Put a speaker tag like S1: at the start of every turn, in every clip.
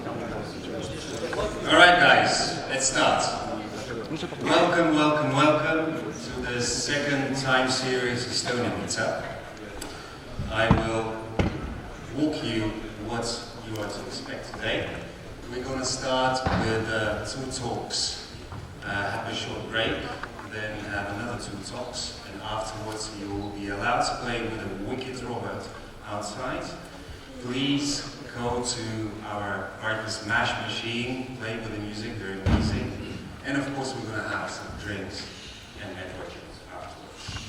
S1: Alright guys, let's start. Welcome, welcome, welcome to the second time series Estonia meetup. I will walk you what you are to expect today. We're going to start with two talks, have a short break, then have another two talks, and afterwards you will be allowed to play with a wicked robot outside. Please go to our partner's mash machine, play with the music, they're amazing. And of course we're going to have some drinks and networking afterwards.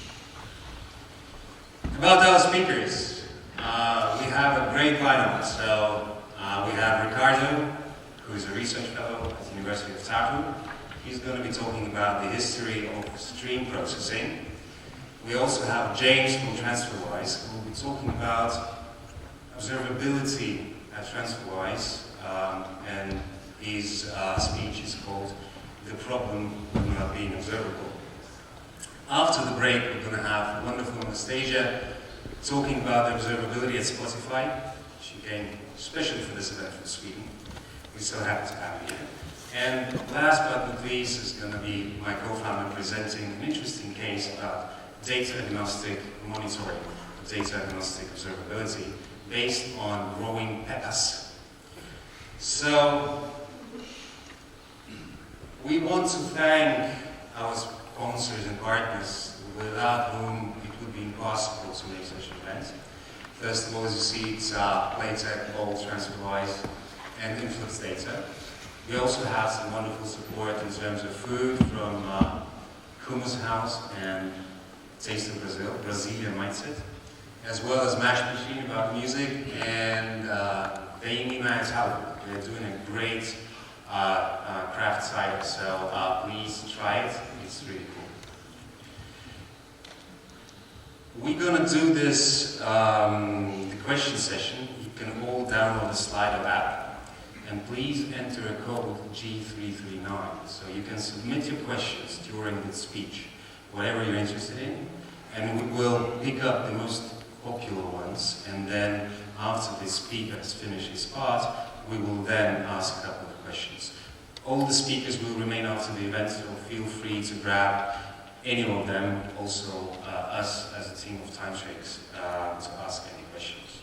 S1: About our speakers, we have a great lineup. So we have Ricardo, who is a research fellow at the University of Tartu. He's going to be talking about the history of stream processing. We also have James from TransferWise, who will be talking about observability at TransferWise, and his speech is called "The Problem of Not Being Observable." After the break, we're going to have wonderful Anastasia talking about the observability at Spotify. She came especially for this event from Sweden. We're so happy to have her here. And last but not least is going to be my co-founder presenting an interesting case about data agnostic monitoring, data agnostic observability, based on growing PEPAs. So, we want to thank our sponsors and partners without whom it would be impossible to make such an event. First of all, as you see, it's Playtech, Bolt, TransferWise, and Influx Data. We also have some wonderful support in terms of food from Hummus House and Taste of Brazil, Brazilian Mindset, as well as Mash Machine about music, and Veimima is how they're doing a great craft cider, so please try it, it's really cool. We're gonna do this, the question session. You can all download the Slido app, and please enter a code G339, so you can submit your questions during the speech, whatever you're interested in, and we will pick up the most popular ones, and then after the speaker has finished his part, we will then ask a couple of questions. All the speakers will remain after the event, so feel free to grab any of them, also us as a team of Sidestreets, to ask any questions.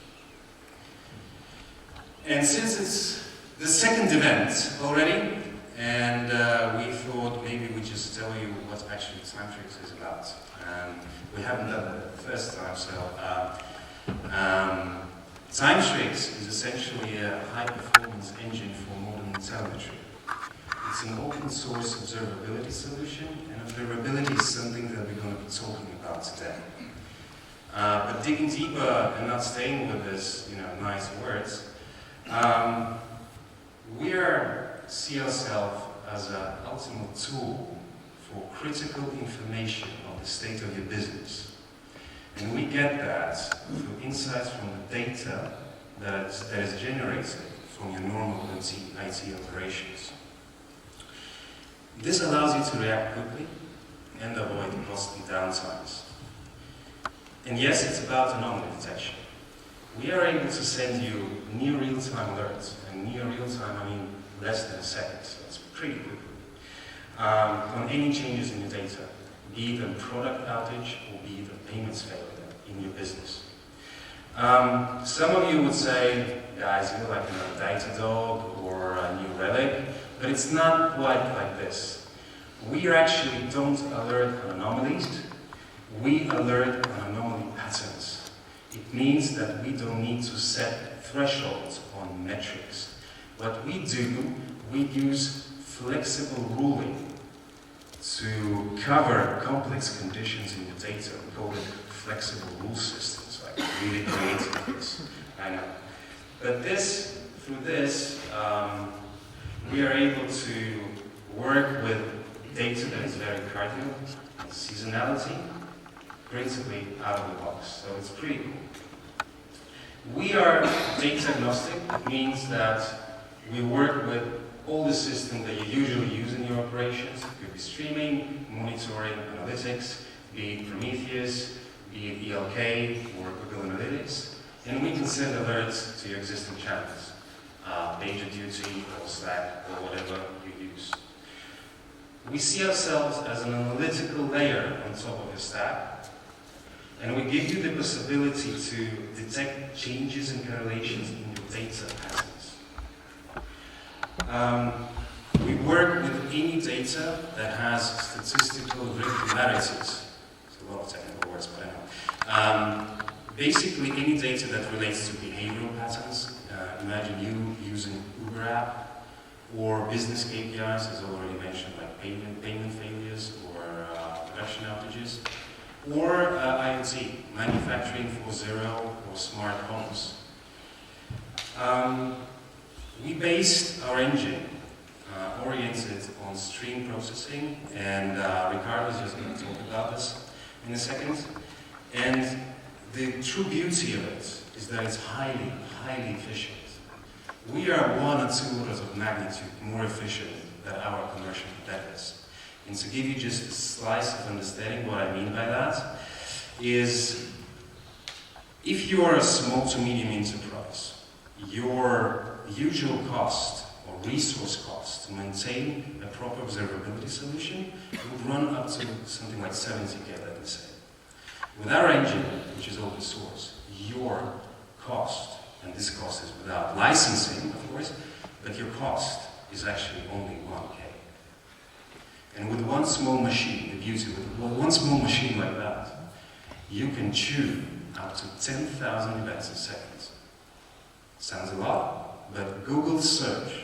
S1: And since it's the second event already, and we thought maybe we just tell you what actually Sidestreets is about. We haven't done that the first time, so Sidestreets is essentially a high-performance engine for modern telemetry. It's an open-source observability solution, and observability is something that we're going to be talking about today. But digging deeper and not staying with this, nice words, we see ourselves as an ultimate tool for critical information on the state of your business. And we get that through insights from the data that is generated from your normal IT operations. This allows you to react quickly and avoid costly downtimes. And yes, it's about anomaly detection. We are able to send you near real-time alerts, and near real-time I mean less than a second, so it's pretty quick. On any changes in your data, be it a product outage or be it a payments failure in your business. Some of you would say, guys, you're like a Datadog or a New Relic, but it's not quite like this. We actually don't alert on anomalies, we alert on anomaly patterns. It means that we don't need to set thresholds on metrics. What we do, we use flexible ruling to cover complex conditions in the data. We call it flexible rule systems, like really creative this, I know. But through this, we are able to work with data that is very cardinal, seasonality, principally out of the box, so it's pretty cool. We are data agnostic. It means that we work with all the systems that you usually use in your operations. It could be streaming, monitoring, analytics, be it Prometheus, be it ELK or Google Analytics, and we can send alerts to your existing channels PagerDuty or Slack or whatever you use. We see ourselves as an analytical layer on top of your stack, and we give you the possibility to detect changes and correlations in your data patterns. We work with any data that has statistical regularities. It's a lot of technical words, but I know. Basically, any data that relates to behavioral patterns. Imagine you using Uber app, or business KPIs, as already mentioned, like payment failures or production outages, or IoT, manufacturing 4.0 or smart homes. We based our engine oriented on stream processing, and Ricardo is just going to talk about this in a second. And the true beauty of it is that it's highly, highly efficient. We are 1 or 2 orders of magnitude more efficient than our commercial competitors. And to give you just a slice of understanding what I mean by that is, if you are a small to medium enterprise, your usual cost or resource cost to maintain a proper observability solution would run up to something like 70K, let me say. With our engine, which is open source, your cost, and this cost is without licensing, of course, but your cost is actually only 1K. And with one small machine, the beauty with one small machine like that, you can tune up to 10,000 events a second. Sounds a lot, but Google search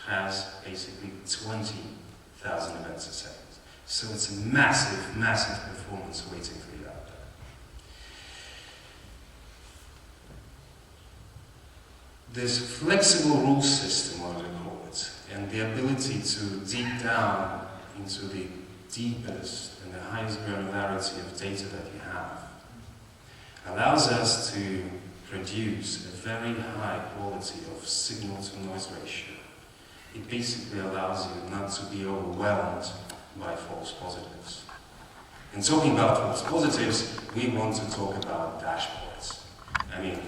S1: has basically 20,000 events a second. So it's a massive, massive performance waiting for you out there. This flexible rule system, what we call it, and the ability to deep down into the deepest and the highest granularity of data that you have, allows us to produce a very high quality of signal to noise ratio. It basically allows you not to be overwhelmed by false positives. And talking about false positives, we want to talk about dashboards. I mean,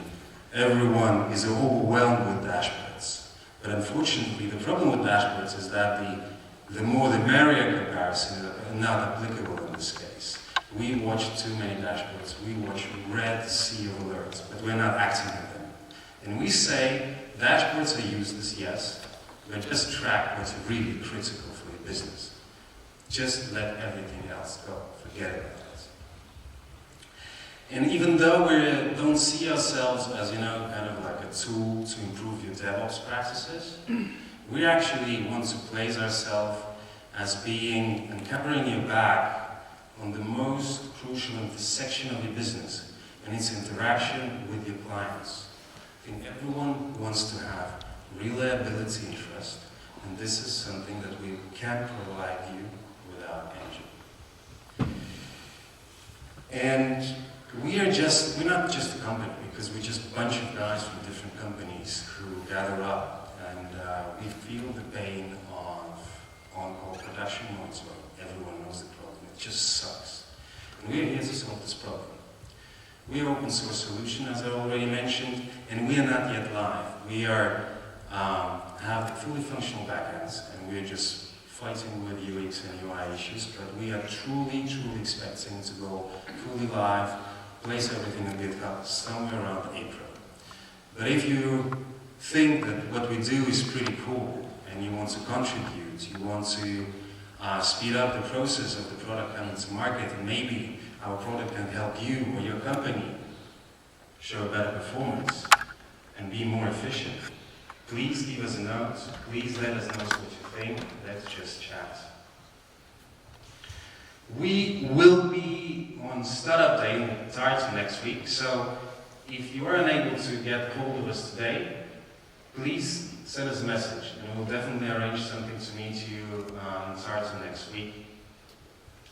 S1: everyone is overwhelmed with dashboards. But unfortunately, the problem with dashboards is that the more the merrier comparison is not applicable in this case. We watch too many dashboards, we watch red sea of alerts, but we're not acting on them. And we say, dashboards are useless, yes, but just track what's really critical for your business. Just let everything else go, forget about it. And even though we don't see ourselves as, kind of like a tool to improve your DevOps practices, we actually want to place ourselves as being and covering your back on the most crucial intersection of your business and its interaction with your clients. I think everyone wants to have reliability and trust, and this is something that we can't provide you without engine. And we're not just a company, because we're just a bunch of guys from different companies who gather up, and we feel the pain of on-call production monitoring. Everyone knows the problem. It just sucks. And we're here to solve this problem. We're an open source solution, as I already mentioned, and we are not yet live. We are have fully functional backends, and we're just fighting with UX and UI issues, but we are truly, truly expecting to go fully live, place everything on GitHub somewhere around April. But if you think that what we do is pretty cool, and you want to contribute, you want to speed up the process of the product coming to market, and maybe our product can help you or your company show a better performance and be more efficient, please give us a note. Please let us know what you think. Let's just chat. We will be on Startup Day in Tartu next week, so if you are unable to get hold of us today, please send us a message, and we'll definitely arrange something to meet you in Tartu next week.